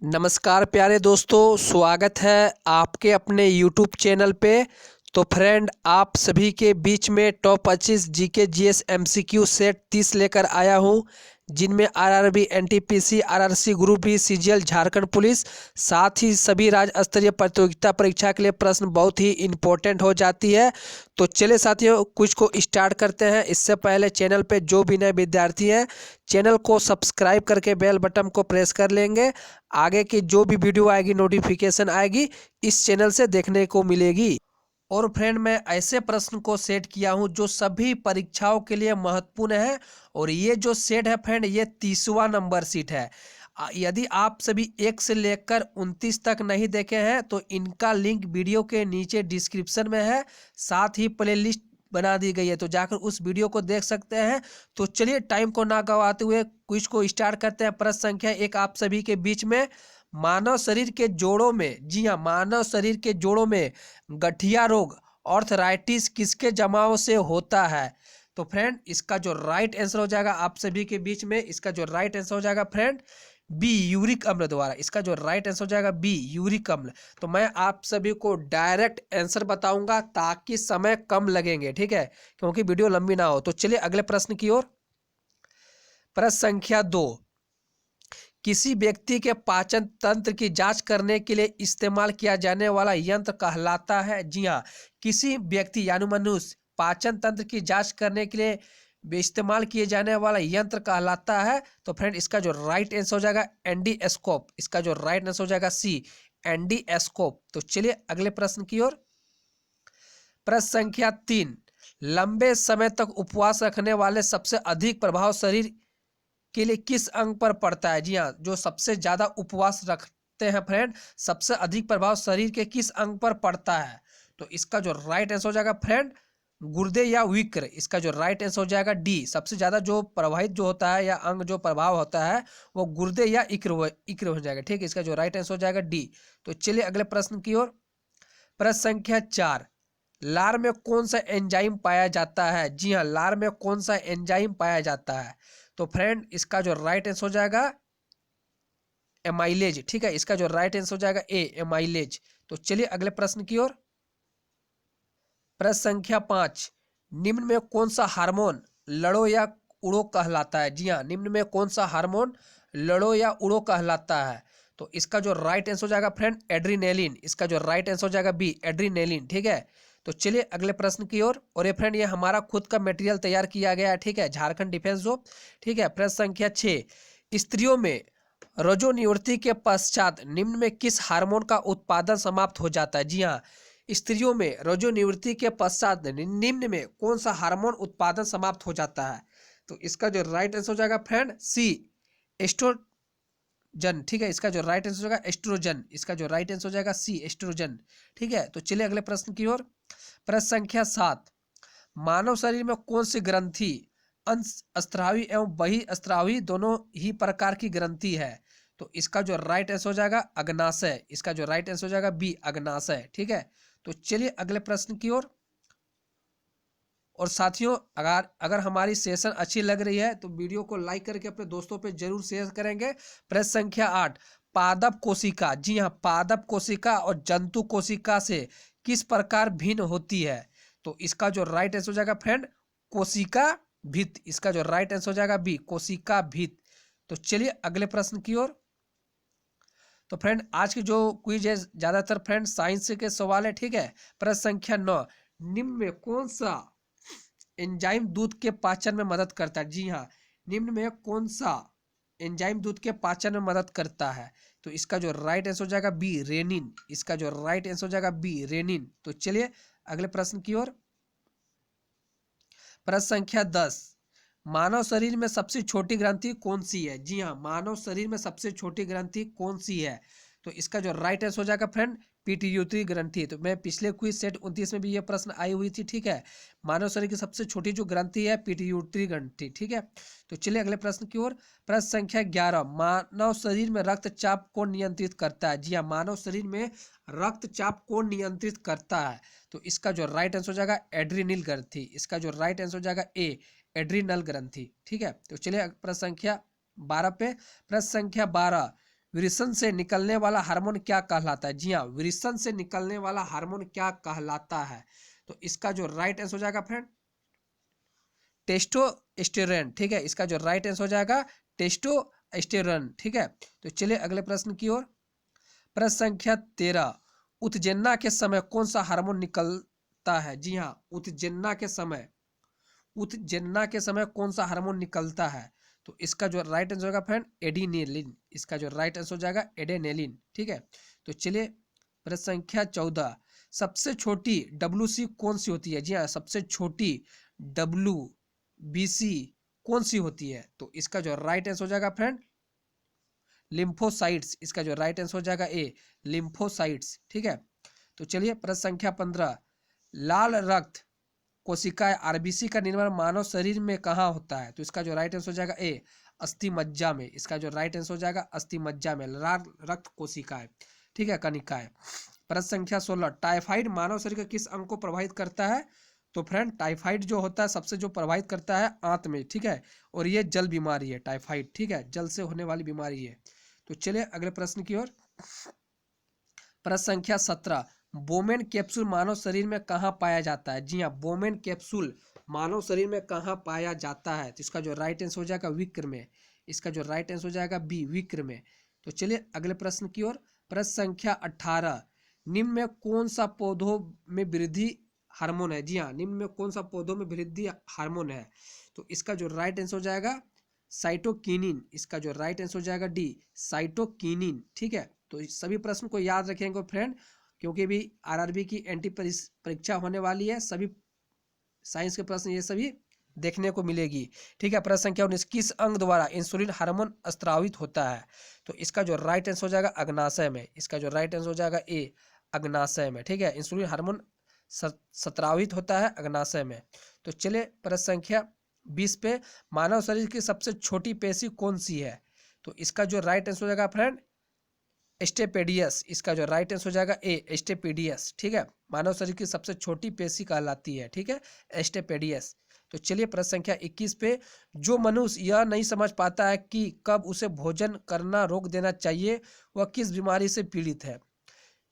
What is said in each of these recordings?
नमस्कार प्यारे दोस्तों, स्वागत है आपके अपने YouTube चैनल पे। तो फ्रेंड, आप सभी के बीच में top 25 GK GS MCQ set 30 लेकर आया हूं, जिनमें RRB, NTPC, RRC group B, CGL, Jharkhand police, साथ ही सभी राज्य स्तरीय प्रतियोगिता परीक्षा के लिए प्रश्न बहुत ही इम्पोर्टेंट हो जाती है। तो चलिए साथियों, कुछ को स्टार्ट करते हैं। इससे पहले चैनल पे जो भी नए विद्यार्थी हैं, चैनल को सब्सक्राइब करके बेल बटन को प्रेस कर लेंगे। आगे की जो भी वीडियो आएगी, नोटिफिकेशन आएगी, इस चैनल से देखने को मिलेगी। और फ्रेंड, मैं ऐसे प्रश्न को सेट किया हूं जो सभी परीक्षाओं के लिए महत्वपूर्ण है। और ये जो सेट है फ्रेंड, ये 30वां नंबर सीट है। यदि आप सभी 1 से लेकर 29 तक नहीं देखे हैं तो इनका लिंक वीडियो के नीचे डिस्क्रिप्शन में है, साथ ही प्लेलिस्ट बना दी गई है, तो जाकर उस वीडियो को देख सकते हैं। तो चलिए टाइम को ना गवाते हुए क्विज को स्टार्ट करते हैं। प्रश्न संख्या 1 आप सभी के बीच में, मानव शरीर के जोड़ों में, जी हाँ, मानव शरीर के जोड़ों में गठिया रोग ऑर्थराइटिस किसके जमाव से होता है? तो फ्रेंड, इसका जो राइट आंसर हो जाएगा आप सभी के बीच में, इसका जो राइट आंसर हो जाएगा फ्रेंड, बी, यूरिक अम्ल द्वारा। इसका जो राइट आंसर हो जाएगा बी, यूरिक अम्ल। तो मैं आप सभी को डायरेक्ट आंसर बताऊंगा ताकि समय कम लगेंगे, ठीक है, क्योंकि वीडियो लंबी ना हो। तो चलिए अगले प्रश्न की ओर। प्रश्न संख्या 2, किसी व्यक्ति के पाचन तंत्र की जांच करने के लिए इस्तेमाल किया जाने वाला यंत्र कहलाता है? जी हाँ, किसी व्यक्ति यानी मनुष्य पाचन तंत्र की जांच करने के लिए इस्तेमाल किए जाने वाला यंत्र कहलाता है। तो फ्रेंड, इसका जो राइट आंसर हो जाएगा एंडोस्कोप। इसका जो राइट आंसर हो जाएगा सी, एंडोस्कोप। तो चलिए अगले प्रश्न की ओर। प्रश्न संख्या 3, लंबे समय तक उपवास रखने वाले सबसे अधिक प्रभाव शरीर के लिए किस अंग पर पड़ता है? जी हाँ, जो सबसे ज्यादा उपवास रखते हैं फ्रेंड, सबसे अधिक प्रभाव शरीर के किस अंग पर पड़ता है? तो इसका जो राइट आंसर हो जाएगा फ्रेंड, गुर्दे या विक्र। इसका जो राइट आंसर हो जाएगा डी, सबसे ज्यादा जो प्रभावित जो होता है या अंग जो प्रभाव होता है वो गुर्दे या इक्र हो जाएगा, ठीक है। इसका जो राइट आंसर हो जाएगा डी। तो चलिए अगले प्रश्न की ओर। प्रश्न संख्या 4, लार में कौन सा एंजाइम पाया जाता है? जी हाँ, लार में कौन सा एंजाइम पाया जाता है? तो फ्रेंड, इसका जो राइट आंसर हो जाएगा एमाइलेज, ठीक है। इसका जो राइट आंसर हो जाएगा ए, एमाइलेज। तो चलिए अगले प्रश्न की ओर। प्रश्न संख्या 5, निम्न में कौन सा हार्मोन लड़ो या उड़ो कहलाता है? जी हाँ, निम्न में कौन सा हार्मोन लड़ो या उड़ो कहलाता है? तो इसका जो राइट आंसर हो जाएगा फ्रेंड एड्रीनेलिन। इसका जो राइट आंसर हो जाएगा बी, एड्रीनेलिन, ठीक है। तो चलिए अगले प्रश्न की ओर। और ये फ्रेंड, ये हमारा खुद का मटेरियल तैयार किया गया है, ठीक है, झारखंड डिफेंस जॉब, ठीक है। प्रश्न संख्या 6, स्त्रियों में रजोनिवृत्ति के पश्चात निम्न में किस हार्मोन का उत्पादन समाप्त हो जाता है? जी हाँ, स्त्रियों में रजोनिवृत्ति के पश्चात निम्न में कौन सा हार्मोन उत्पादन समाप्त हो जाता है? तो इसका जो राइट आंसर हो जाएगा फ्रेंड सी, एस्ट्रोजन, ठीक है। इसका जो राइट आंसर हो जाएगा एस्ट्रोजन। इसका जो राइट आंसर हो जाएगा सी, एस्ट्रोजन, ठीक है। तो चलिए अगले प्रश्न की ओर। प्रश्न संख्या 7, मानव शरीर में कौन सी ग्रंथि अंतःस्रावी एवं बहिःस्रावी दोनों ही प्रकार की ग्रंथि है? तो इसका जो राइट आंसर हो जाएगा अग्नाशय। इसका जो राइट आंसर हो जाएगा बी, अग्नाशय, ठीक है। तो चलिए अगले प्रश्न की ओर। और साथियों, अगर हमारी सेशन अच्छी लग रही है तो वीडियो को लाइक करके अपने दोस्तों पे जरूर शेयर करेंगे। प्रश्न संख्या 8, पादप कोशिका, जी हाँ, पादप कोशिका और जंतु कोशिका से किस प्रकार भिन्न होती है? तो इसका जो राइट आंसर हो जाएगा फ्रेंड कोशिका भित्त। इसका जो राइट आंसर हो जाएगा बी, कोशिका भित्त। तो चलिए अगले प्रश्न की ओर। तो फ्रेंड, आज की जो क्विज है ज्यादातर फ्रेंड साइंस के सवाल है, ठीक है। प्रश्न संख्या 9, निम्न में कौन सा एंजाइम दूध के पाचन में मदद करता है? जी हाँ, निम्न में कौन सा एंजाइम दूध के पाचन में मदद करता है? तो इसका जो राइट आंसर हो जाएगा बी, रेनिन। इसका जो राइट आंसर हो जाएगा बी, रेनिन। तो चलिए अगले प्रश्न की ओर। प्रश्न संख्या 10, मानव शरीर में सबसे छोटी ग्रंथि कौन सी है? जी हाँ, मानव शरीर में सबसे छोटी ग्रंथि कौन सी है? तो इसका जो राइट आंसर हो जाएगा फ्रेंड पीट्यूटरी ग्रंथि। तो मैं पिछले क्विज सेट 29 में भी ये प्रश्न आई हुई थी, ठीक है। मानव शरीर की सबसे छोटी जो ग्रंथि है पीट्यूटरी ग्रंथि, ठीक है। तो चलिए अगले प्रश्न की ओर। प्रश्न संख्या 11, मानव शरीर में रक्तचाप को नियंत्रित करता है? जी हाँ, मानव शरीर में रक्तचाप को नियंत्रित करता है। तो इसका जो राइट आंसर हो जाएगा एड्रीनल ग्रंथि। इसका जो राइट आंसर हो जाएगा ए, एड्रीनल ग्रंथि, ठीक है। तो चलिए प्रश्न संख्या 12 पे। प्रश्न संख्या 12, वृषण से निकलने वाला हार्मोन क्या कहलाता है? जी हाँ, वृषण से निकलने वाला हार्मोन क्या कहलाता है? तो इसका जो राइट आंसर हो जाएगा फ्रेंड टेस्टोस्टेरोन। ठीक है, इसका जो राइट आंसर हो जाएगा टेस्टोस्टेरोन। ठीक है, तो चलिए अगले प्रश्न की ओर। प्रश्न संख्या 13, उत्तेजना के समय कौन सा हार्मोन निकलता है? जी हाँ, उत्तेजना के समय कौन सा हार्मोन निकलता है? तो इसका जो राइट आंसर होगा फ्रेंड एडिनेलिन। इसका जो राइट आंसर हो जाएगा एडेनेलिन। ठीक है, तो चलिए प्रश्न संख्या 14, सबसे छोटी WC कौन सी होती है? जी हाँ, सबसे छोटी WBC कौन सी होती है? तो इसका जो राइट आंसर हो जाएगा फ्रेंड लिम्फोसाइट्स। इसका जो राइट आंसर हो जाएगा ए लिम्फोसाइट्स। ठीक है, तो चलिए प्रश्न संख्या 15, लाल रक्त कोशिकाएं RBC का निर्माण मानव शरीर में कहाँ होता है? तो इसका जो राइट आंसर हो जाएगा ए अस्थि मज्जा में। इसका जो राइट आंसर हो जाएगा अस्थि मज्जा में लाल रक्त कोशिकाएं। ठीक है, कनिकाएं। प्रश्न संख्या 16, टाइफाइड मानव शरीर के किस अंग को प्रभावित करता है? तो फ्रेंड टाइफाइड जो होता है सबसे जो प्रभावित करता है आंत में। ठीक है, और ये जल बीमारी है टाइफाइड। ठीक है, जल से होने वाली बीमारी है। तो चलिए अगले प्रश्न की ओर। प्रश्न संख्या 17, बोमेन कैप्सूल मानव शरीर में कहाँ पाया जाता है? जी हाँ, बोमेन कैप्सूल मानव शरीर में कहाँ पाया जाता है? तो इसका जो राइट आंसर हो जाएगा विक्र में। इसका जो राइट आंसर हो जाएगा बी विक्र में। तो चलिए अगले प्रश्न की ओर। प्रश्न संख्या 18, निम्न में कौन सा पौधों में वृद्धि हार्मोन है? जी हाँ, निम्न में कौन सा पौधों में वृद्धि हार्मोन है? तो इसका जो राइट आंसर हो जाएगा साइटोकिनिन। इसका जो राइट आंसर हो जाएगा डी साइटोकिनिन। ठीक है, तो इस सभी प्रश्न को याद रखेंगे फ्रेंड, क्योंकि भी RRB की एंटी परीक्षा होने वाली है। सभी साइंस के प्रश्न ये सभी देखने को मिलेगी। ठीक है, प्रश्न संख्या 19, किस अंग द्वारा इंसुलिन हार्मोन स्रावित होता है? तो इसका जो राइट आंसर हो जाएगा अग्नाशय में। इसका जो राइट आंसर हो जाएगा ए अग्नाशय में। ठीक है, इंसुलिन हार्मोन स्रावित होता है अग्नाशय में। तो चलिए प्रश्न संख्या 20 पे, मानव शरीर की सबसे छोटी पेशी कौन सी है? तो इसका जो राइट आंसर हो जाएगा फ्रेंड एस्टेपेडियस। इसका जो राइट आंसर हो जाएगा ए एस्टेपेडियस। ठीक है, मानव शरीर की सबसे छोटी पेशी कहलाती है। ठीक है, एस्टेपेडियस। तो चलिए प्रश्न संख्या 21 पे, जो मनुष्य यह नहीं समझ पाता है कि कब उसे भोजन करना रोक देना चाहिए, वह किस बीमारी से पीड़ित है?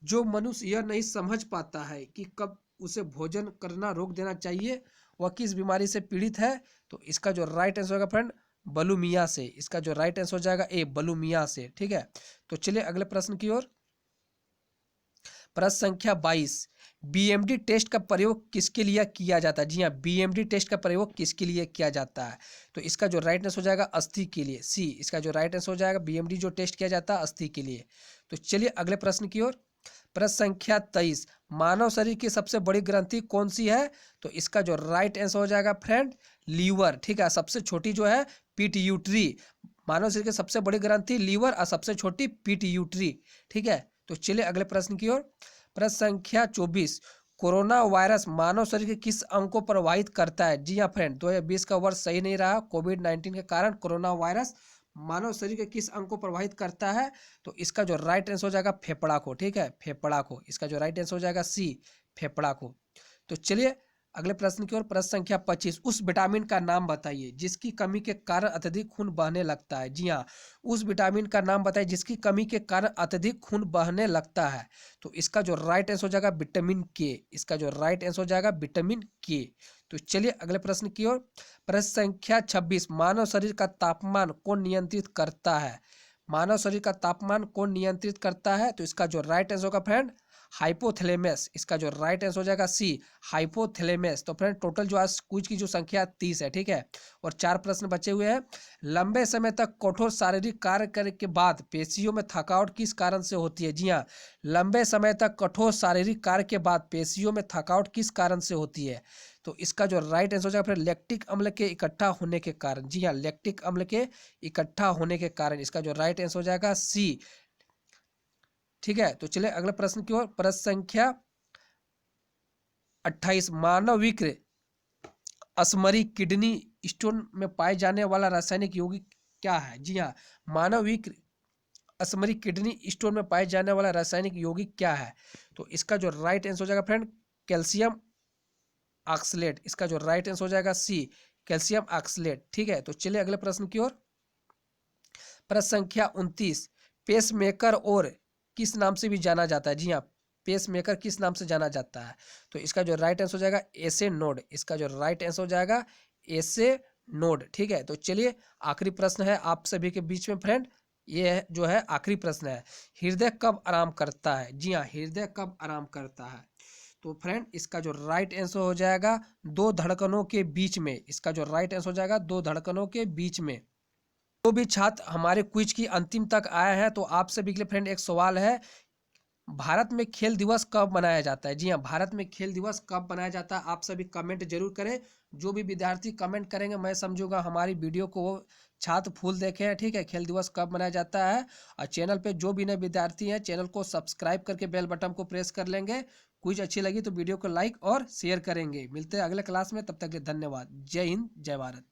जो मनुष्य यह नहीं समझ पाता है कि कब उसे भोजन करना रोक देना चाहिए, वह किस बीमारी से पीड़ित है? तो इसका जो राइट आंसर होगा फ्रेंड बलूमिया से। इसका जो राइट आंसर हो जाएगा ए बलूमिया से। ठीक है, तो चलिए अगले प्रश्न की ओर। प्रश्न संख्या 22, BMD टेस्ट का प्रयोग किसके लिए किया जाता है? जी हाँ, BMD टेस्ट का प्रयोग किसके लिए किया जाता है? तो इसका जो राइट आंसर हो जाएगा अस्थि के लिए सी। इसका जो राइट आंसर हो जाएगा BMD जो टेस्ट किया जाता है अस्थि के लिए। तो चलिए अगले प्रश्न की ओर। प्रश्न संख्या 23, मानव शरीर की सबसे बड़ी ग्रंथि कौन सी है? तो इसका जो राइट आंसर हो जाएगा फ्रेंड लीवर। ठीक है, सबसे छोटी जो है पिट्यूटरी। मानव शरीर की सबसे बड़ी ग्रंथि लीवर और सबसे छोटी पिट्यूटरी। ठीक है, तो चलिए अगले प्रश्न की ओर। प्रश्न संख्या 24, कोरोना वायरस मानव शरीर के किस अंग को प्रभावित करता है? जी हाँ फ्रेंड, 2020 का वर्ष सही नहीं रहा। कोविड-19 के कारण कोरोना वायरस मानव शरीर के किस अंग को प्रभावित करता है? तो इसका जो राइट आंसर हो जाएगा फेफड़ा को। ठीक है, फेफड़ा को। इसका जो राइट आंसर हो जाएगा सी फेफड़ा को। तो चलिए अगले प्रश्न की ओर। प्रश्न संख्या 25, उस विटामिन का नाम बताइए जिसकी कमी के कारण अत्यधिक खून बहने लगता है। जी हाँ, उस विटामिन का नाम बताइए जिसकी कमी के कारण अत्यधिक खून बहने लगता है। तो इसका जो राइट आंसर हो जाएगा विटामिन के। इसका जो राइट आंसर हो जाएगा विटामिन के। तो चलिए अगले प्रश्न की ओर। प्रश्न संख्या 26, मानव शरीर का तापमान कौन नियंत्रित करता है? मानव शरीर का तापमान कौन नियंत्रित करता है? तो इसका जो राइट आंसर होगा फ्रेंड हाइपोथैलेमस। इसका जो राइट आंसर हो जाएगा सी हाइपोथैलेमस। तो फ्रेंड टोटल जो आज क्विज की जो संख्या 30 है। ठीक है, और 4 प्रश्न बचे हुए हैं। लंबे समय तक कठोर शारीरिक कार्य करने के बाद पेशियों में थकावट किस कारण से होती है? जी हाँ, लंबे समय तक कठोर शारीरिक कार्य के बाद पेशियों में थकावट किस कारण से होती है? तो इसका जो राइट आंसर हो जाएगा फिर लैक्टिक अम्ल के इकट्ठा होने के कारण। जी हाँ, लैक्टिक अम्ल के इकट्ठा होने के कारण। इसका जो राइट आंसर हो जाएगा सी। ठीक है, तो चलिए अगले प्रश्न की ओर। प्रश्न संख्या 28, मानव विक्र असमरी किडनी स्टोन में पाए जाने वाला रासायनिक यौगिक क्या है? जी हाँ, मानव विक्र असमरी किडनी स्टोन में पाए जाने वाला रासायनिक यौगिक क्या है? तो इसका जो राइट आंसर हो जाएगा फ्रेंड कैल्शियम ऑक्सलेट। इसका जो राइट आंसर हो जाएगा सी कैल्शियम ऑक्सलेट। ठीक है, तो चलिए अगले प्रश्न की ओर। प्रश्न संख्या 29, पेसमेकर और किस नाम से भी जाना जाता है? जी हाँ, पेसमेकर किस नाम से जाना जाता है? तो इसका जो राइट आंसर हो जाएगा एसे नोड। इसका जो राइट आंसर हो जाएगा एसे नोड। ठीक है, तो चलिए आखिरी प्रश्न है आप सभी के बीच में फ्रेंड। ये जो है आखिरी प्रश्न है, हृदय कब आराम करता है? जी हाँ, हृदय कब आराम करता है? तो फ्रेंड इसका जो राइट आंसर हो जाएगा दो धड़कनों के बीच में। इसका जो राइट आंसर हो जाएगा दो धड़कनों के बीच में। तो भी छात्र हमारे क्विज की अंतिम तक आए हैं, तो आप सभी के लिए फ्रेंड एक सवाल है, भारत में खेल दिवस कब मनाया जाता है? जी हाँ, भारत में खेल दिवस कब मनाया जाता है? आप सभी कमेंट जरूर करें। जो भी विद्यार्थी कमेंट करेंगे मैं समझूंगा हमारी वीडियो को वो छात्र फुल देखे हैं। ठीक है, खेल दिवस कब मनाया जाता है। और चैनल पे जो भी नए विद्यार्थी हैं चैनल को सब्सक्राइब करके बेल बटन को प्रेस कर लेंगे। कुछ अच्छी लगी तो वीडियो को लाइक और शेयर करेंगे। मिलते हैं अगले क्लास में, तब तक के धन्यवाद। जय हिंद, जय भारत।